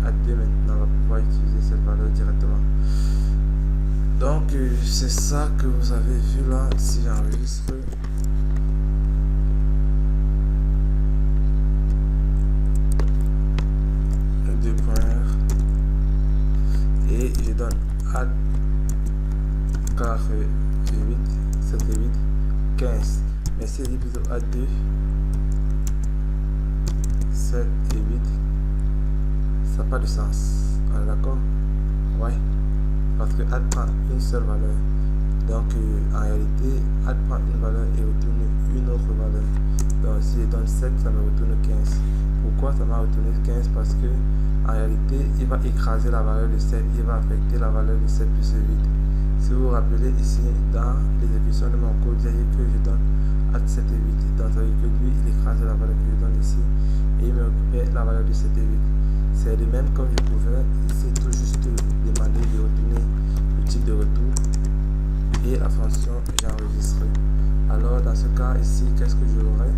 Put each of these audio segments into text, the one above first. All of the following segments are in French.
A2 maintenant va pouvoir utiliser cette valeur directement. Donc c'est ça que vous avez vu là. Si j'enregistre, deux points et je donne add car 8, 7 et 8, 15. Mais si je dis plutôt A2, 7 et 8, ça n'a pas de sens. D'accord? Ouais. Parce que add prend une seule valeur. Donc en réalité, add prend une valeur et retourne une autre valeur. Donc si je donne 7, ça me retourne 15. Pourquoi ça m'a retourné 15? Parce que en réalité, il va écraser la valeur de 7, il va affecter la valeur de 7 plus 8. Si vous vous rappelez ici, dans l'exécution de mon code, j'ai dit que je donne add 7 et 8. Donc ça veut dire que lui, il écrase la valeur que je donne ici et il me récupère la valeur de 7 et 8. C'est de même comme je pouvais ici tout juste demander de retourner le type de retour et la fonction j'enregistre. Alors dans ce cas ici, qu'est-ce que j'aurai?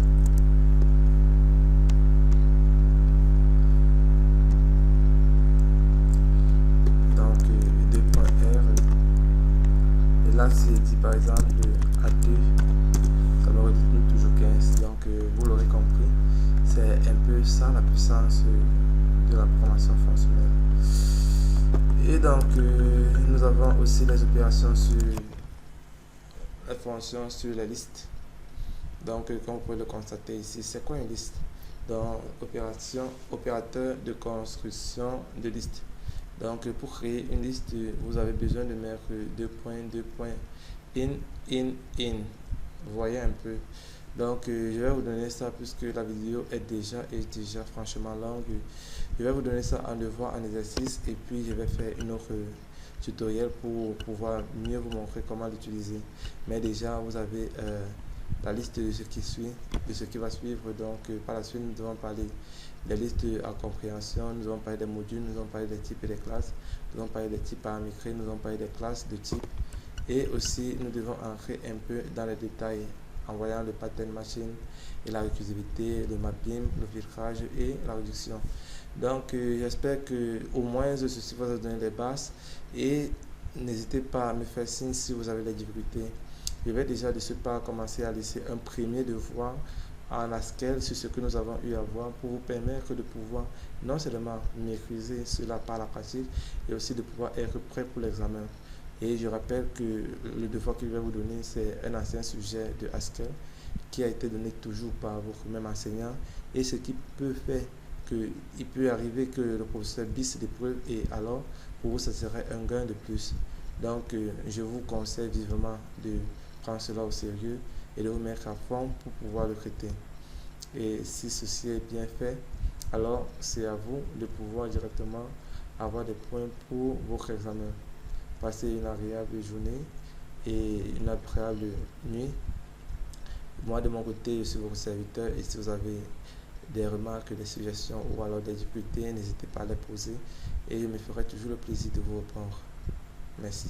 Donc 2.r et là c'est dit par exemple A2, ça me retourne toujours 15. Donc vous l'aurez compris, c'est un peu ça la puissance de la programmation fonctionnelle. Et donc nous avons aussi les opérations sur la fonction sur les listes. Donc comme vous pouvez le constater ici, c'est quoi une liste? Donc opérateur de construction de liste. Donc pour créer une liste, vous avez besoin de mettre in. Vous voyez un peu. Donc je vais vous donner ça puisque la vidéo est déjà franchement longue. Je vais vous donner ça en devoir, en exercice, et puis je vais faire une autre tutoriel pour pouvoir mieux vous montrer comment l'utiliser. Mais déjà vous avez la liste de ce qui suit, de ce qui va suivre. Donc par la suite nous allons parler des listes à compréhension, nous allons parler des modules, nous allons parler des types et des classes, nous allons parler des types paramétrés, nous allons parler des classes de type, et aussi nous devons entrer un peu dans les détails en voyant le pattern machine et la récursivité, le mapping, le filtrage et la réduction. Donc j'espère que au moins ceci va vous donner les bases, et n'hésitez pas à me faire signe si vous avez des difficultés. Je vais déjà de ce pas commencer à laisser un premier devoir en Haskell sur ce que nous avons eu à voir pour vous permettre de pouvoir non seulement maîtriser cela par la pratique, et aussi de pouvoir être prêt pour l'examen. Et je rappelle que le devoir que je vais vous donner, c'est un ancien sujet de Haskell qui a été donné toujours par votre même enseignant, et ce qui peut faire qu'il peut arriver que le professeur bisse l'épreuve, et alors pour vous ce serait un gain de plus. Donc je vous conseille vivement de prendre cela au sérieux et de vous mettre à fond pour pouvoir le traiter. Et si ceci est bien fait, alors c'est à vous de pouvoir directement avoir des points pour votre examen. Passez une agréable journée et une agréable nuit. Moi de mon côté, je suis votre serviteur, et si vous avez des remarques, des suggestions ou alors des difficultés, n'hésitez pas à les poser et je me ferai toujours le plaisir de vous répondre. Merci.